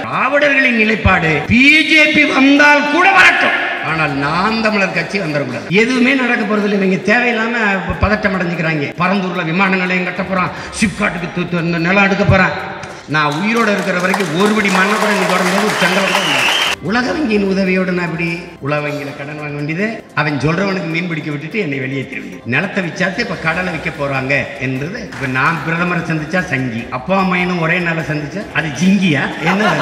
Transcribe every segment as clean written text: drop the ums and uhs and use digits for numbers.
திராவிடர்களின் நிலைப்பாடு பிஜேபி வந்தால் கூட வரட்டும், ஆனால் நாம் தமிழர் கட்சி வந்துடக்கூடாது. எதுவுமே நடக்க போறது இல்லை. இவங்க தேவையில்லாம பதட்டம் அடைஞ்சுக்கிறாங்க. பரந்தூர்ல விமான நிலையம் கட்ட போறான், சிப்காட்டுக்கு நிலம் எடுக்க போறான். நான் உயிரோடு இருக்கிற வரைக்கும் ஒருபடி மண்ணை கூட நீ தொடர்ந்து ஒரு செங்கலை கூட இல்லை. உலக வங்கியின் உதவியோடு நான் இப்படி உலக வங்கியில கடன் வாங்க வேண்டியது, அவன் சொல்றவனுக்கு மீன் பிடிக்க விட்டுட்டு என்னை வெளியேற்றிடுவேன். நிலத்தை விச்சாத்து இப்ப கடலை விற்க போறாங்க என்றது. இப்ப நான் பிரதமரை சந்திச்சா சங்கி, அப்பா அம்மையனும் ஒரே நாள சந்திச்சா அது ஜிங்கியா என்ன?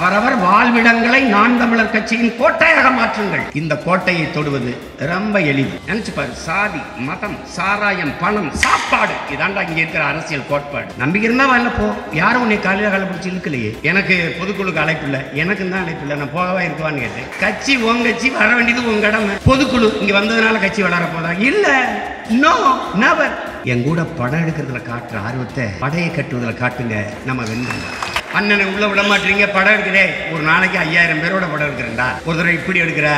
வரவர் வாழ்விடங்களை நான் தமிழர் கட்சியின் கோட்டையாக மாற்றுங்கள். இந்த கோட்டையை தொடுவது ரொம்ப எளிது. நினைச்சு பாரு, சாதி, மதம், சாராயம், பணம், சாப்பாடு, இதாண்டா இங்க இருக்கிற அரசியல் கோட்பாடு. நம்பிக்கை இருந்தா வரல போ. யாரும் உன்னை காலையில காலை பிடிச்சி இழுக்கலையே. எனக்கு பொதுக்குழுக்கு அழைப்பு இல்லை, எனக்கு தான் அழைப்பு இல்லை. நான் போகவா இருக்குவான்னு கேட்டேன். கட்சி உங்க கட்சி வர வேண்டியது உங்க கடமை. பொதுக்குழு இங்க வந்ததுனால கட்சி வளர போதா? இல்ல, நோ, நெவர். என் கூட படம் எடுக்கிறதுல காட்டுற ஆர்வத்தை படையை கட்டுவதில் காட்டுங்க, நம்ம வென்றோம். அண்ணனை உள்ள விட மாட்டீங்க. படம் எடுக்கிறே, ஒரு நாளைக்கு 5000 பேரோட படம் எடுக்கிறேன்டா. ஒரு தடவை இப்படி எடுக்கிற,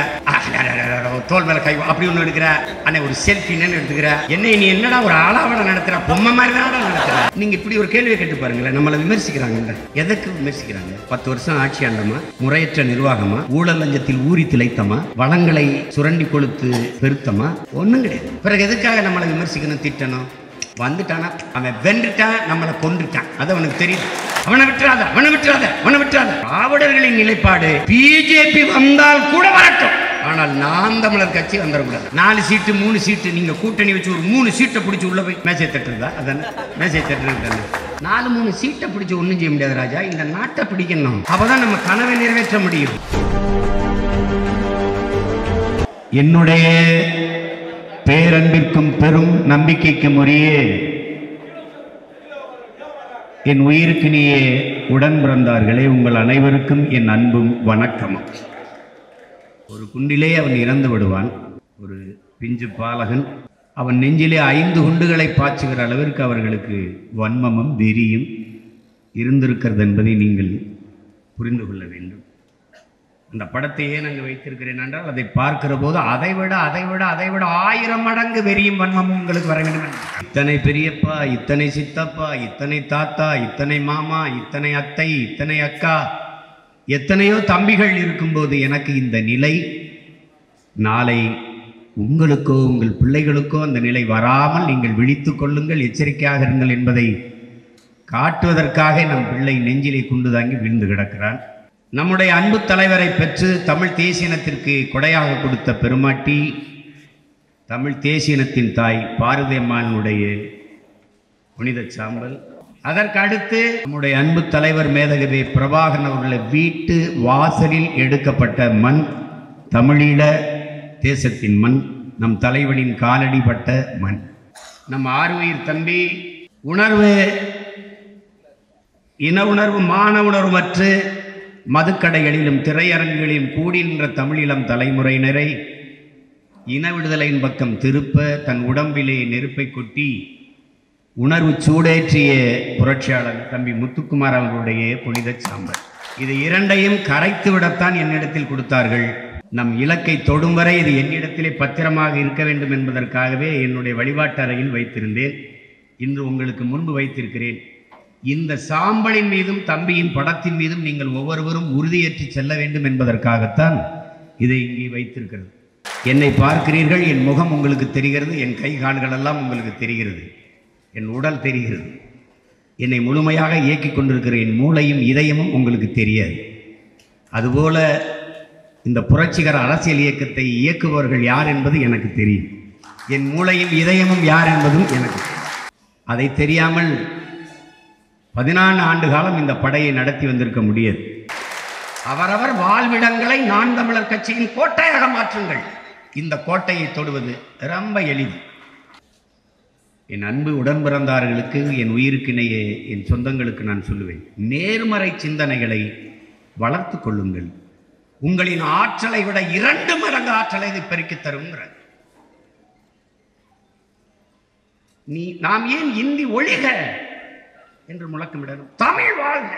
தோல் மேல கை அப்படி ஒண்ணு எடுக்கிற, அண்ணே ஒரு செல்ஃபி எடுத்துக்கிற. என்ன நீ என்னடா ஒரு ஆளாவட நடத்துற, பொம்மை மாதிரி தானடா நடத்துற. நீங்க இப்படி ஒரு கேள்வியை கேட்டு பாருங்களேன். நம்மளை விமர்சிக்கிறாங்க. எதற்கு விமர்சிக்கிறாங்க? 10 வருஷம் ஆட்சி ஆண்டமா, முறையற்ற நிர்வாகமா, ஊழல் லஞ்சத்தில் ஊறி திளைத்தமா, வளங்களை சுரண்டி கொளுத்து பெருத்தமா? ஒண்ணும் கிடையாது. பிறகு எதுக்காக நம்மளை விமர்சிக்கணும், திட்டணும்? வந்துட்டானா அவன் வென்றுட்டான், நம்மளை கொன்றுட்டான், அது அவனுக்கு தெரியும். அவனை விட்டுறாத. திராவிடர்களின் நிலைப்பாடு பிஜேபி வந்தால் கூட வரட்டும், ஆனால் நாம் தமிழர் கட்சி வந்துடக்கூடாது. 4 சீட்டு 3 சீட்டு நீங்க கூட்டணி வச்சு ஒரு 3 சீட்டை பிடிச்சி உள்ள போய் மேசை தட்டுறதா? அதானே மேசை தட்டுறது தானே. 4-3 சீட்டை பிடிச்சி ஒன்றும் செய்ய முடியாது ராஜா. இந்த நாட்டை பிடிக்கணும், அப்பதான் நம்ம கனவை நிறைவேற்ற முடியும். என்னுடைய பேரன்பிற்கும் பெரும் நம்பிக்கைக்கும் உரிய என் உயிருக்கினியே உடன் பிறந்தார்களே, உங்கள் அனைவருக்கும் என் அன்பும் வணக்கமும். ஒரு குண்டிலே அவன் இறந்து விடுவான். ஒரு பிஞ்சு பாலகன் அவன் நெஞ்சிலே 5 குண்டுகளை பாய்ச்சுகிற அளவிற்கு அவர்களுக்கு வன்மமும் வெறியும் இருந்திருக்கிறது என்பதை நீங்கள் புரிந்து கொள்ள வேண்டும். அந்த படத்தை ஏன் அங்கு வைத்திருக்கிறேன் என்றால், அதை பார்க்கிற போது அதைவிட 1000 மடங்கு வெறியும் வன்மமும் உங்களுக்கு வர வேண்டும். இத்தனை பெரியப்பா, இத்தனை சித்தப்பா, இத்தனை தாத்தா, இத்தனை மாமா, இத்தனை அத்தை, இத்தனை அக்கா, எத்தனையோ தம்பிகள் இருக்கும்போது எனக்கு இந்த நிலை, நாளை உங்களுக்கோ உங்கள் பிள்ளைகளுக்கோ அந்த நிலை வராமல் நீங்கள் விழித்துக் கொள்ளுங்கள், எச்சரிக்கையாக இருங்கள் என்பதை காட்டுவதற்காக நம் பிள்ளை நெஞ்சிலே குண்டு தாங்கி விழுந்து கிடக்கிறான். நம்முடைய அன்பு தலைவரை பெற்று தமிழ் தேசியனத்திற்கு கொடையாக கொடுத்த பெருமாட்டி, தமிழ் தேசியனத்தின் தாய் பாரதி அம்மானுடைய புனித சாம்பல். அதற்கு அடுத்து நம்முடைய அன்பு தலைவர் மேதகவி பிரபாகரன் அவர்களுடைய வீட்டு வாசலில் எடுக்கப்பட்ட மண், தமிழீழ தேசத்தின் மண், நம் தலைவனின் காலடிப்பட்ட மண். நம் ஆறுயிர் தம்பி உணர்வு, இன உணர்வு, மான உணர்வற்று மதுக்கடைகளிலும் திரையரங்குகளிலும் கூடி நின்ற தமிழீழம் தலைமுறையினரை இன விடுதலையின் பக்கம் திருப்ப தன் உடம்பிலே நெருப்பை கொட்டி உணர்வு சூடேற்றிய புரட்சியாளர் தம்பி முத்துக்குமார் அவர்களுடைய புனித சாம்பல். இது இரண்டையும் கரைத்து விடத்தான் என்னிடத்தில் கொடுத்தார்கள். நம் இலக்கை தொடும் வரை இது என்னிடத்திலே பத்திரமாக இருக்க வேண்டும் என்பதற்காகவே என்னுடைய வழிபாட்டு அறையில் வைத்திருந்தேன். இன்று உங்களுக்கு முன்பு வைத்திருக்கிறேன். இந்த சாம்பலின் மீதும் தம்பியின் படத்தின் மீதும் நீங்கள் ஒவ்வொருவரும் உறுதியேற்றி செல்ல வேண்டும் என்பதற்காகத்தான் இதை இங்கே வைத்திருக்கிறது. என்னை பார்க்கிறீர்கள், என் முகம் உங்களுக்கு தெரிகிறது, என் கை கால்கள் எல்லாம் உங்களுக்கு தெரிகிறது, என் உடல் தெரிகிறது. என்னை முழுமையாக இயக்கிக் கொண்டிருக்கிற என் மூளையும் இதயமும் உங்களுக்கு தெரியாது. அதுபோல இந்த புரட்சிகர அரசியல் இயக்கத்தை இயக்குபவர்கள் யார் என்பது எனக்கு தெரியும். என் மூளையும் இதயமும் யார் என்பதும் எனக்கு அதை தெரியாமல் 14 ஆண்டு காலம் இந்த படையை நடத்தி வந்திருக்க முடியாது. அவரவர் வாழ்விடங்களை நான் தமிழர் கட்சியின் கோட்டையாக மாற்றுங்கள். இந்த கோட்டையை தொடுவது ரொம்ப எளிது. என் அன்பு உடன் பிறந்தார்களுக்கு, என் உயிருக்கிணைய என் சொந்தங்களுக்கு நான் சொல்லுவேன், நேர்மறை சிந்தனைகளை வளர்த்து கொள்ளுங்கள். உங்களின் ஆற்றலை விட 2 மடங்கு ஆற்றலை இது பெருக்கித் தருங்கிற. நாம் ஏன் இந்தி ஒழிக என்று முழக்கமிடணும்? தமிழ் வாழ்க.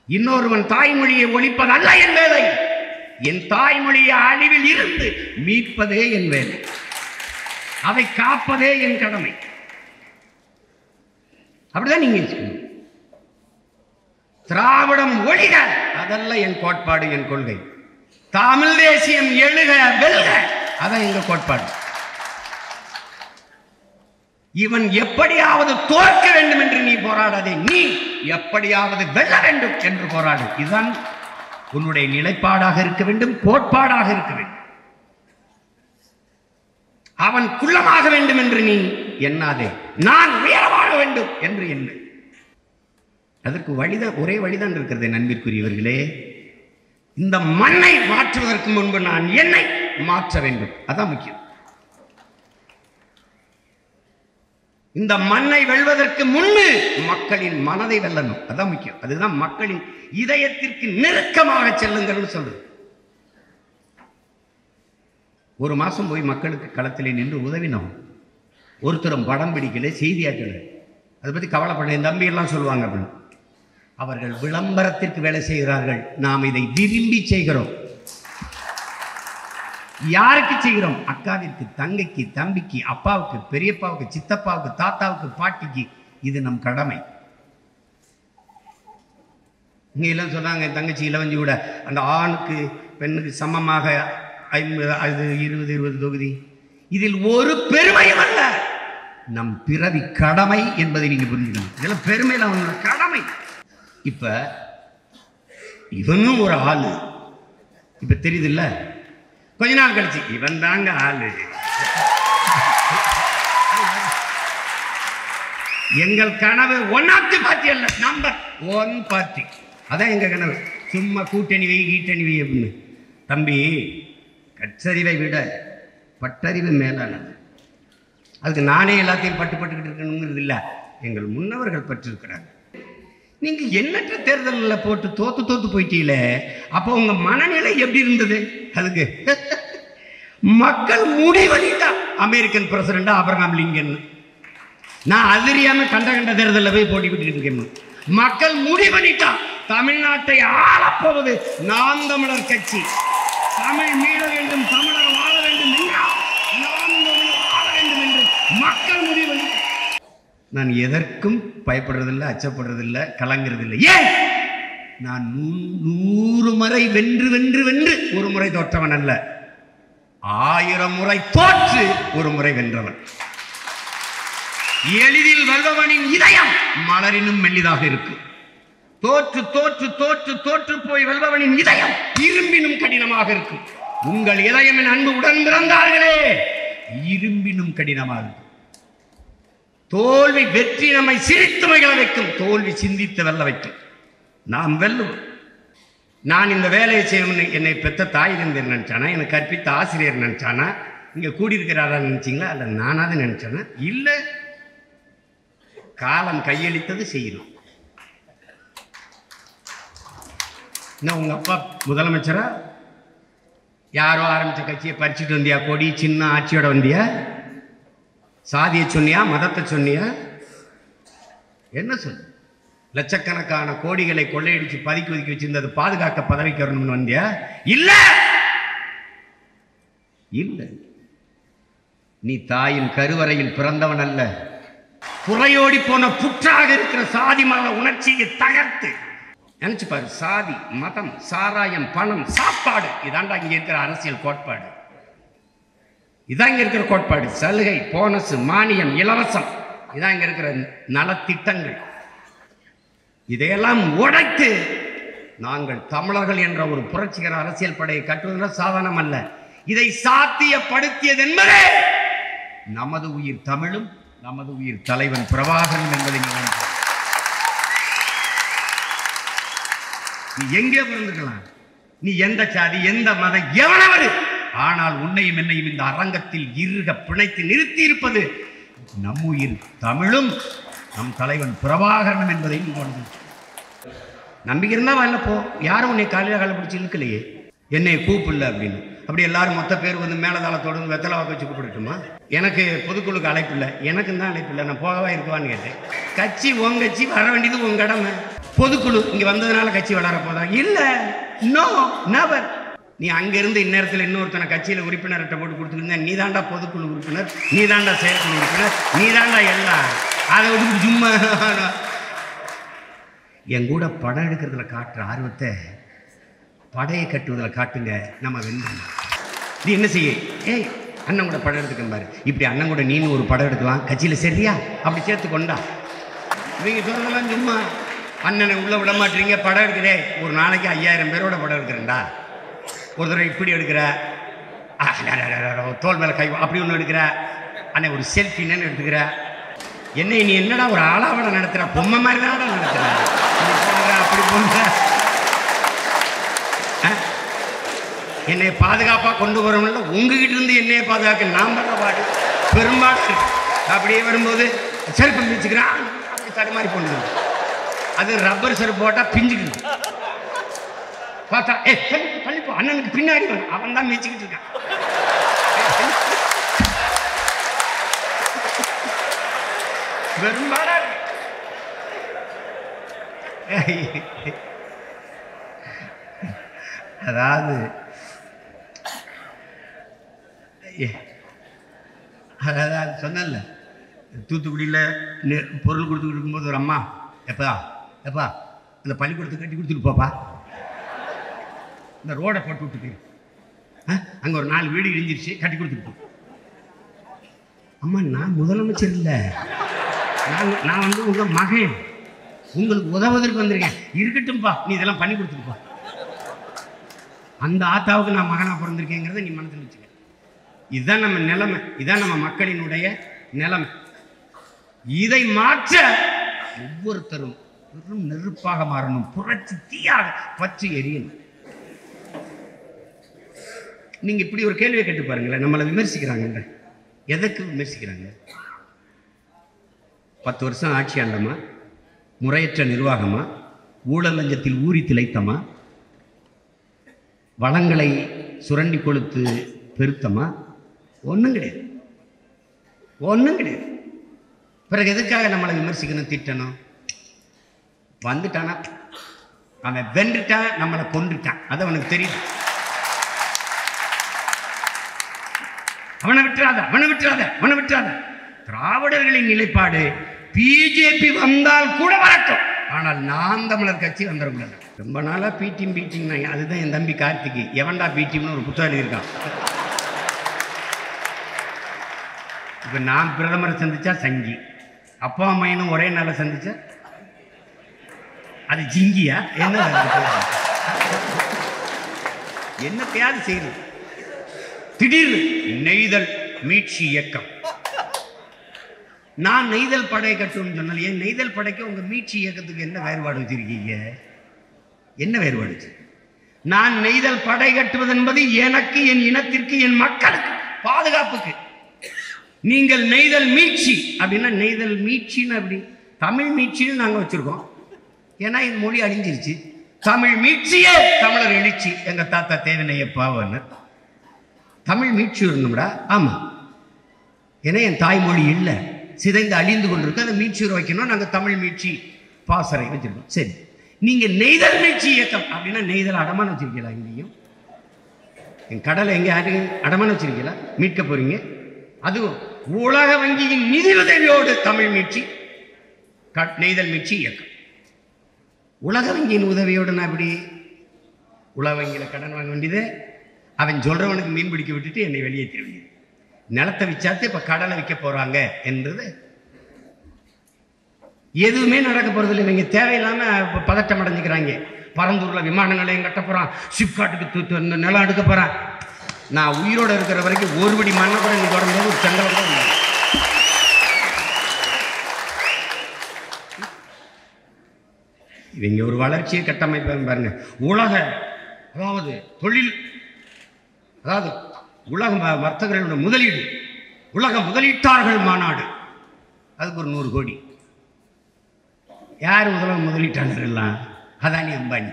இன்னொருவன் தாய்மொழியை ஒழிப்பதல்ல என் வேலை, என் தாய்மொழியை அழிவில் இருந்து மீட்பதே என் வேலை, அதை காப்பதே என் கடமை. அப்படிதான் நீங்க திராவிடம் ஒழிக, அதெல்லாம் என் கோட்பாடு, என் கொள்கை. தமிழ் தேசியம் எழுக வெல்க, அதான் எங்க கோட்பாடு. இவன் எப்படியாவது தோற்க வேண்டும் என்று நீ போராடாதே, நீ எப்படியாவது வெல்ல வேண்டும் என்று போராடு. இதுதான் உன்னுடைய நிலைப்பாடாக இருக்க வேண்டும், கோட்பாடாக இருக்க வேண்டும். அவன் குள்ளமாக வேண்டும் என்று நீ எண்ணாதே, நான் உயரமாக வேண்டும் என்று எண்ணு. அதற்கு வழிதான், ஒரே வழிதான் இருக்கிறது நண்பிற்குரியவர்களே. இந்த மண்ணை மாற்றுவதற்கு முன்பு நான் என்னை மாற்ற வேண்டும், அதான் முக்கியம். இந்த மண்ணை வெல்வதற்கு முன்பு மக்களின் மனதை வெல்லணும், அதான் முக்கியம். அதுதான் மக்களின் இதயத்திற்கு நெருக்கமாக செல்லுங்கள் சொல்றது. ஒரு மாசம் போய் மக்களுக்கு களத்திலே நின்று உதவினோம். ஒருத்தரும் படம் பிடிக்கல, செய்தியாக்கல, அதை பத்தி கவலைப்பட என் தம்பி எல்லாம் சொல்லுவாங்க அப்படின்னு. அவர்கள் விளம்பரத்திற்கு வேலை செய்கிறார்கள், நாம் இதை விரும்பி செய்கிறோம். யாருக்கு செய்கிறோம்? அக்காவிற்கு, தங்கைக்கு, தம்பிக்கு, அப்பாவுக்கு, பெரியப்பாவுக்கு, சித்தப்பாவுக்கு, தாத்தாவுக்கு, பாட்டிக்கு. இது நம் கடமை. இங்க எல்லாம் சொன்னாங்க, என் தங்கச்சி இளவஞ்சி கூட அந்த ஆணுக்கு பெண்ணுக்கு சமமாக 20 தொகுதி. இதில் ஒரு பெருமையும் அல்ல, நம் பிறவி கடமை என்பதை நீங்க புரிஞ்சுக்கணும். இதெல்லாம் பெருமையில அவங்களோட கடமை. இப்ப இவனும் ஒரு ஆளு, இப்ப தெரியுது இல்ல? கொஞ்ச நாள் கழிச்சு இவன் தாங்க ஆளு. எங்கள் கனவு ஒன் ஆஃப் தி பார்ட்டி அல்ல, நம்பர் 1 பார்ட்டி. அதான் எங்க கனவு. சும்மா கூட்டணி வை, கீட்டணி வை அப்படின்னு. தம்பி, கற்றறிவை விட பட்டறிவு மேலானது. அதுக்கு நானே எல்லாத்தையும் பட்டுக்கிட்டு இருக்கணுங்கிறது இல்லை, எங்கள் முன்னவர்கள் பற்றிருக்கிறாங்க. நீங்க எண்ணற்ற தேர்தலில் போட்டு தோத்து போயிட்டீங்களே, அப்போ உங்க மனநிலை எப்படி இருந்தது? அதுக்கு மக்கள் முடிவெளிட்டா அமெரிக்கன் பிரசிடண்டா ஆபிரகாம் லிங்கன். நான் அதிரியாம கண்ட தேர்தலில் போய் போட்டி விட்டுட்டு இருக்கேன். மக்கள் முடிவெளிட்டா தமிழ்நாட்டை ஆளப்போவது நாம் தமிழர் கட்சி. தமிழ் மீள வேண்டும், தமிழர் வாழ வேண்டும், நாம் வாழ வேண்டும் என்று மக்கள் முடிவெளிட்டா. நான் எதற்கும் பயப்படுறதில்லை, அச்சப்படுறதில்லை, கலங்குறதில்லை. ஏன்? நான் 100 முறை வென்று ஒரு முறை தோற்றவன் அல்ல, 1000 முறை தோற்று ஒரு முறை வென்றவன். எளிதில் வெல்பவனின் இதயம் மலரினும் மெல்லிதாக இருக்கும். தோற்று தோற்று தோற்று தோற்று போய் வெல்பவனின் இதயம் இரும்பினும் கடினமாக இருக்கும். உங்கள் இதயம் என் அன்பு உடன் பிறந்தார்களே, இரும்பினும் கடினமாக இருக்கும். தோல்வி வெற்றி நம்மை சிரித்து மகிழ வைக்கும், தோல்வி சிந்தித்து வெல்ல வைக்கும். நாம் வெல்லுவோம். நான் இந்த வேலையை செய்யணும்னு என்னை பெற்ற தாய் இருந்து நினைச்சானா, எனக்கு கற்பித்த ஆசிரியர் நினைச்சானா, இங்க கூடியிருக்கிறாரா நினைச்சிங்களா? அல்ல நானாவது நினைச்சானா? இல்லை, காலம் கையளித்தது செய்யணும். இன்னும் உங்க அப்பா முதலமைச்சரா? யாரோ ஆரம்பிச்ச கட்சியை பறிச்சுட்டு வந்தியா? கொடி சின்ன ஆட்சியோட வந்தியா? சாதியை சொன்னியா? மதத்தை சொன்னியா? என்ன சொன்ன? லட்சக்கணக்கான கோடிகளை கொள்ளையடிச்சு பதுக்கி ஒதுக்கி வச்சிருந்தது பாதுகாக்க பதவிக்கு வரணும்னு வந்தியா? இல்ல இல்ல, நீ தாயின் கருவறையில் பிறந்தவன் அல்ல. புறையோடி போன புற்றாக இருக்கிற சாதி மத உணர்ச்சியை தகர்த்து நினைச்சு பாரு. சாதி, மதம், சாராயம், பணம், சாப்பாடு, இதாண்டா இங்க இருக்கிற அரசியல் கோட்பாடு. இதான் இங்க இருக்கிற கோட்பாடு. சலுகை, போனஸ், மானியம், இலவசம், இதான் இங்க இருக்கிற நலத்திட்டங்கள். இதையெல்லாம் உடைத்து நாங்கள் தமிழர்கள் என்ற ஒரு புரட்சிகர அரசியல் படையை கட்டுவதில் சாதனம் அல்ல. இதை சாத்தியப்படுத்தியது என்பதே நமது உயிர் தமிழும் நமது உயிர் தலைவன் பிரபாகரன் என்பதை நீ எங்கே பிறந்துக்கலாம், நீ எந்த சாதி, எந்த மதம், எவனவது, ஆனால் உன்னையும் என்னையும் இந்த அரங்கத்தில் இருக பிணைத்து நிறுத்தி இருப்பது நம் உயிர் தமிழும் நம் தலைவன் பிரபாகரன் என்பதை நீ கொண்டு நம்பிக்கை இருந்தா வரல போ. யாரும் உன்னை காலையில் காலை பிடிச்சி இழுக்கலையே, என்னை கூப்பிடல அப்படின்னு. அப்படி எல்லாரும் மொத்த பேர் வந்து மேலதாளத்தோடு வெத்தலை வாக்க வச்சு கூப்பிடட்டுமா? எனக்கு பொதுக்குழுக்கு அழைப்பு இல்லை, எனக்கு தான் அழைப்பு இல்லை, நான் போகவா இருக்குவான்னு கேட்டேன். கட்சி உங்க கட்சி, வர வேண்டியது உங்க கடமை. பொதுக்குழு இங்க வந்ததுனால கட்சி வளர போதா? இல்ல, நோ, நெவர். நீ அங்கிருந்து இந்நேரத்தில் இன்னொருத்தனை கட்சியில உறுப்பினர்கிட்ட போட்டு கொடுத்துருந்தா, நீ தாண்டா பொதுக்குழு உறுப்பினர், நீ தாண்டா செயற்குழு உறுப்பினர், நீ தாண்டா எல்லாம். அதை விட்டு சும்மா என் கூட படம் எடுக்கிறதுல காட்டுற ஆர்வத்தை படையை கட்டுவதில் காட்டுங்க, நம்ம வென்றோம். இது என்ன செய்ய? ஏய் அண்ணன் கூட படம் எடுத்துக்க பாரு, இப்படி அண்ணன் கூட நீனு ஒரு படம் எடுக்கலாம் கட்சியில், சரியா? அப்படி சேர்த்து கொண்டா. இவங்க சொல்றதெல்லாம் சும்மா. அண்ணனை உள்ள விட மாட்டீங்க, படம் எடுக்கிறே, ஒரு நாளைக்கு 5000 பேரோட படம் எடுக்கிறேன்டா. ஒரு தடவை இப்படி எடுக்கிற, தோல் மேலே கை அப்படி ஒன்று எடுக்கிற, அண்ணன் ஒரு செல்ஃபின்னு எடுத்துக்கிற. என்ன நீ என்னடா ஒரு ஆளாவட நடத்துற, பொம்மை மாதிரி தானடா நடத்துற, அப்படி போன்ற என்னை பாதுகாப்பாக கொண்டு வரணும்ல, உங்ககிட்ட இருந்து என்னையை பாதுகாக்க நான் பண்ற பாடு பெரும்பாடு. அப்படியே வரும்போது செருப்பு மிதிச்சுக்கிறான், அப்படி தடுமாறி போடுது. அது ரப்பர் செருப்பு போட்டால் பிஞ்சுக்கிட்டு பார்த்தா கழிப்போ அண்ணனுக்கு பின்னாடி அவன் தான் மிதிச்சுக்கிட்டு இருக்கான். பெரும்பாடா அதாவது அதாவது சொன்னல, தூத்துக்குடியில் பொருள் கொடுத்துக்கிட்டு இருக்கும்போது ஒரு அம்மா, எப்பா எப்பா இந்த பள்ளிக்கூடத்தை கட்டி கொடுத்துட்டு போப்பா, இந்த ரோடை போட்டு விட்டுக்கு, அங்கே ஒரு 4 வீடு இடிஞ்சிருச்சு, கட்டி கொடுத்துட்டு. அம்மா நான் முதலமைச்சர் இல்லை, நான் வந்து உங்கள் மகன், உங்களுக்கு உதவுவதற்கு வந்திருக்கேன், இருக்கட்டும்பா நீ இதெல்லாம் பண்ணி கொடுத்துருப்பா. அந்த ஆத்தாவுக்கு நான் மகனாக பிறந்திருக்கேங்கிறத நீ மனசில் வச்சுக்க. இதுதான் நம்ம நிலைமை, இதுதான் நம்ம மக்களினுடைய நிலைமை. இதை மாற்ற ஒவ்வொருத்தரும் வெறும் நெருப்பாக மாறணும், புரட்சி தீயாக பற்றி எரியணும். நீங்க இப்படி ஒரு கேள்வியை கேட்டு பாருங்களேன், நம்மளை விமர்சிக்கிறாங்க, எதற்கு விமர்சிக்கிறாங்க? 10 வருஷம் ஆட்சி ஆண்டமா, முறையற்ற நிர்வாகமா, ஊழல் லஞ்சத்தில் ஊறி திளைத்தமா, வளங்களை சுரண்டி கொளுத்து பெருத்தமா? ஒன்றும் கிடையாது, ஒன்றும் கிடையாது. பிறகு எதுக்காக நம்மளை விமர்சிக்கணும், திட்டணும்? வந்துட்டானா அவன் வென்றுட்டான், நம்மளை கொண்டுட்டான், அது அவனுக்கு தெரியுது. அவனை விட்டுறாத, அவனை விட்டுறாத, அவனை விட்டுறாத. திராவிடர்களின் நிலைப்பாடு பிஜேபி வந்தால் கூட வரட்டும், ஆனால் நாம் தமிழர் கட்சி வந்துடக்கூடாது. ரொம்ப நாளாக பிடிஎம் பீட்டிங், அதுதான் என் தம்பி கார்த்திக்கு எவன்டா பிடிஎம்னு ஒரு புத்தகம் எழுதியிருக்கான். இப்போ நான் பிரதமரை சந்திச்சா சங்கி, அப்பா அம்மையனும் ஒரே நாளில் சந்திச்சா அது ஜிங்கியா? என்னத்தையாவது செய்யுது. திடீர்னு நெய்தல் மீட்சி இயக்கம், நான் நெய்தல் படை கட்டுன்னு சொன்னால், ஏன் நெய்தல் படைக்கு உங்க மீட்சி இயக்கத்துக்கு என்ன வேறுபாடு வச்சிருக்கீங்க? என்ன வேறுபாடு? நான் நெய்தல் படை கட்டுவது என்பது எனக்கு, என் இனத்திற்கு, என் மக்களுக்கு பாதுகாப்புக்கு. நீங்கள் நெய்தல் மீட்சி அப்படின்னா, நெய்தல் மீட்சின்னு அப்படி தமிழ் மீட்சின்னு நாங்கள் வச்சிருக்கோம். ஏன்னா என் மொழி அழிஞ்சிருச்சு. தமிழ் மீட்சியே தமிழர் எழுச்சி, எங்க தாத்தா தேவனையப்பாவன்னு தமிழ் மீட்சி இருந்தோம்டா. ஆமா, ஏன்னா என் தாய்மொழி இல்லை, சிதைந்து அழிந்து கொண்டிருக்கு, அதை மீட்சி வைக்கணும். நாங்கள் தமிழ் மீட்சி பாசறை வச்சிருக்கோம். சரி, நீங்க நெய்தல் மீட்சி இயக்கம் அப்படின்னா நெய்தல் அடமான வச்சிருக்கீங்களா? இங்கேயும் என் கடலை எங்கே அடமான வச்சிருக்கீங்களா? மீட்க போறீங்க. அதுவும் உலக வங்கியின் நிதி உதவியோடு தமிழ் மீட்சி, நெய்தல் மீட்சி இயக்கம். உலக வங்கியின் உதவியோடு நான் எப்படி உலக வங்கியில் கடன் வாங்க வேண்டியது? அவன் சொல்றவனுக்கு மீன் பிடிக்க விட்டுட்டு என்னை வெளியேற்ற வேண்டியது. நிலத்தை விச்சாத்து இப்ப கடலை விற்க போறாங்க என்றது எதுவுமே நடக்க போறது இல்லை. இவங்க தேவையில்லாம பதட்டம் அடைஞ்சுக்கிறாங்க. பரந்தூர்ல விமான நிலையம் கட்ட போறான், சிப்காட்டுக்கு நிலம் எடுக்க போறான். நான் உயிரோடு இருக்கிற வரைக்கும் ஒரு படி மண்ணை கூட நீ தொடர்ந்து ஒரு செங்கலை கூட இல்லை. இவங்க ஒரு வளர்ச்சியை கட்டமைப்பு பாருங்க. உலக அதாவது தொழில், அதாவது உலக வர்த்தகர்களுடைய முதலீடு, உலக முதலீட்டாளர்கள் மாநாடு, அதுக்கு ஒரு 100 கோடி. யார் உலக முதலீட்டாளர் எல்லாம்? அதானி அம்பானி.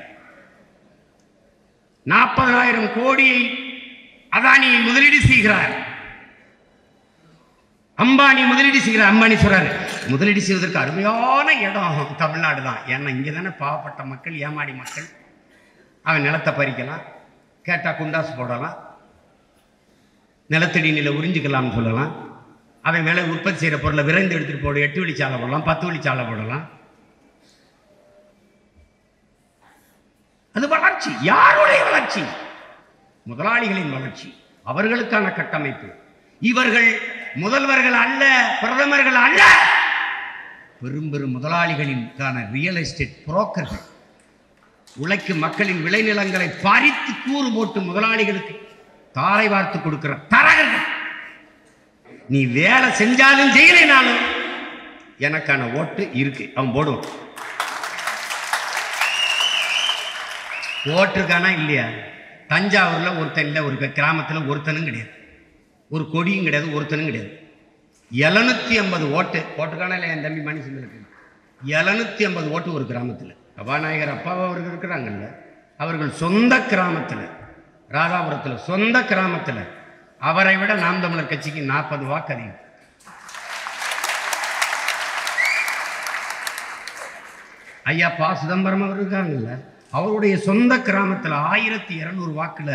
40,000 கோடியை அதானி முதலீடு செய்கிறார், அம்பானி முதலீடு செய்கிறார். அம்பானி சொல்றாரு, முதலீடு செய்வதற்கு அருமையான இடம் தமிழ்நாடு தான். ஏன்னா இங்கே தானே பாவப்பட்ட மக்கள், ஏமாடி மக்கள். அவன் நிலத்தை பறிக்கலாம், கேட்டால் குண்டாசு போடலாம், நிலத்தடி நிலை உறிஞ்சிக்கலாம்னு சொல்லலாம். அவன் விலை உற்பத்தி செய்கிற பொருளை விரைந்து எடுத்துகிட்டு போடு, 8 வழிச்சாலை போடலாம், 10 வழிச்சாலை போடலாம். வளர்ச்சி யாருடைய வளர்ச்சி? முதலாளிகளின் வளர்ச்சி, அவர்களுக்கான கட்டமைப்பு. இவர்கள் முதல்வர்கள் அல்ல, பிரதமர்கள் அல்ல, பெரும் பெரும் முதலாளிகளின்கான ரியல் எஸ்டேட் புரோக்கர்கள். உழைக்கும் மக்களின் விளைநிலங்களை பறித்து கூறு போட்டு முதலாளிகளுக்கு தாரை வார்த்து கொடுக்கிற தரகர்கள். நீ வேலை செஞ்சாலும் செய்யலைனாலும் எனக்கான ஓட்டு இருக்கு, அவன் போடுவான். ஓட்டுருக்கானா இல்லையா? தஞ்சாவூர்ல ஒருத்தன் இல்லை, ஒரு கிராமத்தில் ஒருத்தனும் கிடையாது, ஒரு கொடியும் கிடையாது, ஒருத்தனும் கிடையாது. 750 ஓட்டு போட்டுக்கான இல்லை. என் தம்பி மணிசந்தனுக்கு 750 ஓட்டு ஒரு கிராமத்தில். சபாநாயகர் அப்பாவை அவர்கள் இருக்கிறாங்கல்ல, அவர்கள் சொந்த கிராமத்தில், ராதாபுரத்தில் சொந்த கிராமத்தில் அவரை விட நாம் தமிழர் கட்சிக்கு 40 வாக்கு அதிகம். ஐயா பா சிதம்பரம் அவர் இருக்காங்கல்ல, அவருடைய சொந்த கிராமத்தில் 1200 வாக்குல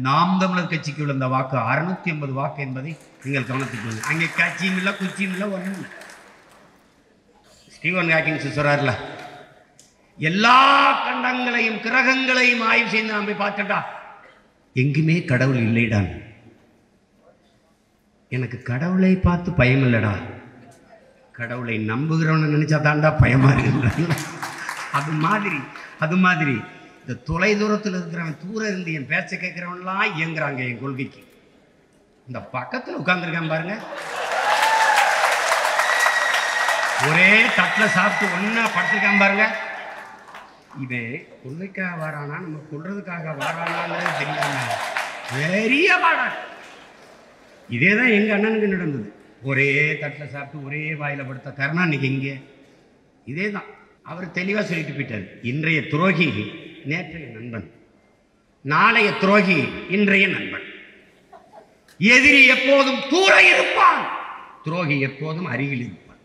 நாம் தமிழர் கட்சிக்கு விழுந்த வாக்கு 650 வாக்கு என்பதை நீங்கள் கவனத்துக்கு. அங்கே கட்சியும் இல்லை, குச்சியும் இல்லை, ஒன்றும் இல்லை. ஸ்டீவன் ஹாக்கிங்ஸ் சொல்றாருல, எல்லா கண்டங்களையும் கிரகங்களையும் ஆய்வு செய்து நாம் போய் பார்த்துட்டா எங்குமே கடவுள் இல்லைடான். எனக்கு கடவுளை பார்த்து பயம் இல்லடா, கடவுளை நம்புகிறவன்னு நினைச்சா தாண்டா பயமா இருக்கு. அது மாதிரி இந்த தொலை தூரத்தில் இருக்கிறவன் தூரம் இருந்து என் பேச்சை கேட்கிறவன்லாம் இயங்குறாங்க என் கொள்கைக்கு. இந்த பக்கத்தில் உட்கார்ந்துருக்கான் பாருங்க, ஒரே தட்டில் சாப்பிட்டு ஒன்னா படுத்துருக்கான் பாருங்க. இது கொள்கைக்காக வாரானா நம்ம கொள்றதுக்காக வாரானான்னு தெரியாம பெரிய வாடா. இதே தான் எங்க அண்ணனுக்கு நடந்தது. ஒரே தட்டில் சாப்பிட்டு ஒரே வாயில படுத்த கருணாநிதி இங்கே இதே தான். அவர் தெளிவாக சொல்லிட்டு போயிட்டார், இன்றைய துரோகி நேற்றைய நண்பன், நாளைய துரோகி இன்றைய நண்பன். எதிரி எப்போதும் தூர இருப்பான், துரோகி எப்போதும் அருகில் இருப்பான்.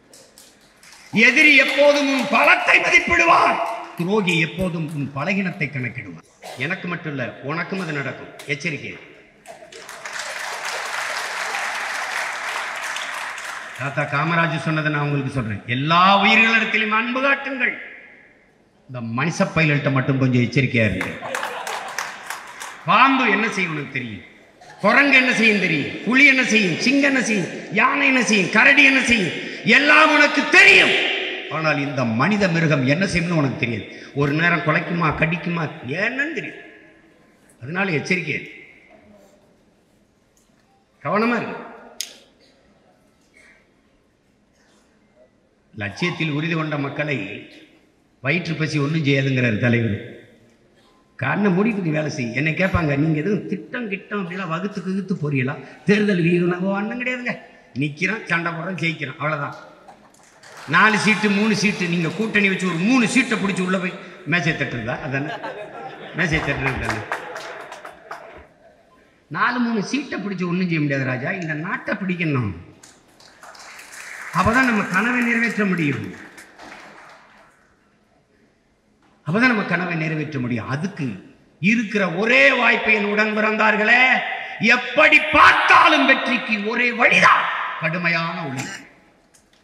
எதிரி எப்போதும் உன் பலத்தை மதிப்பிடுவான், துரோகி எப்போதும் உன் பலகீனத்தை கணக்கிடுவான். எனக்கு மட்டும் இல்ல, உனக்கும் அது நடக்கும், எச்சரிக்கை. தாத்தா காமராஜ் சொன்னதை நான் உங்களுக்கு சொல்றேன், எல்லா உயிர்களிடத்திலும் அன்பு காட்டுங்கள். இந்த மனுஷ பயில்கிட்ட மட்டும் கொஞ்சம் எச்சரிக்கையா இருக்கு. பாம்பு என்ன செய்யும் உனக்கு தெரியும், குரங்கு என்ன செய்யும் தெரியும், புலி என்ன செய்யும், சிங்கம் என்ன செய்யும், யானை என்ன செய்யும், கரடி என்ன செய்யும், எல்லாம் உனக்கு தெரியும். ஆனால் இந்த மனித மிருகம் என்ன செய்யும்னு உனக்கு தெரியாது. ஒரு நேரம் குலைக்குமா, கடிக்குமா, என்னன்னு தெரியும். அதனால எச்சரிக்கை, கவனமா இருக்கு. லட்சியத்தில் உறுதி கொண்ட மக்களை வயிற்று பசி ஒன்றும் செய்யாதுங்கிறார் தலைவர். காரணம் மூடிட்டு வேலை செய்யும். என்னை கேட்பாங்க, நீங்கள் எதுவும் திட்டம் கிட்டம் அப்படிலாம் வகுத்து போறீங்களா, தேர்தல் வீகணும் ஒன்றும் கிடையாதுங்க. நிற்கிறோம், சண்டை போடுறோம், ஜெயிக்கிறோம், அவ்வளோதான். 4 சீட்டு 3 சீட்டு நீங்கள் கூட்டணி வச்சு ஒரு 3 சீட்டை பிடிச்சி உள்ளே போய் மேசை தட்டுறதா? அதானே மேசை தட்டுறது தானே. 4-3 சீட்டை பிடிச்சி ஒன்றும் செய்ய முடியாது ராஜா. இந்த நாட்டை பிடிக்கணும், அப்பதான் நம்ம கனவை நிறைவேற்ற முடியும். அப்பதான் நம்ம கனவை நிறைவேற்ற முடியும். அதுக்கு இருக்கிற ஒரே வாய்ப்பை என் உடன் பிறந்தார்களே, எப்படி பார்த்தாலும் வெற்றிக்கு ஒரே வழிதான், கடுமையான உழைப்பு.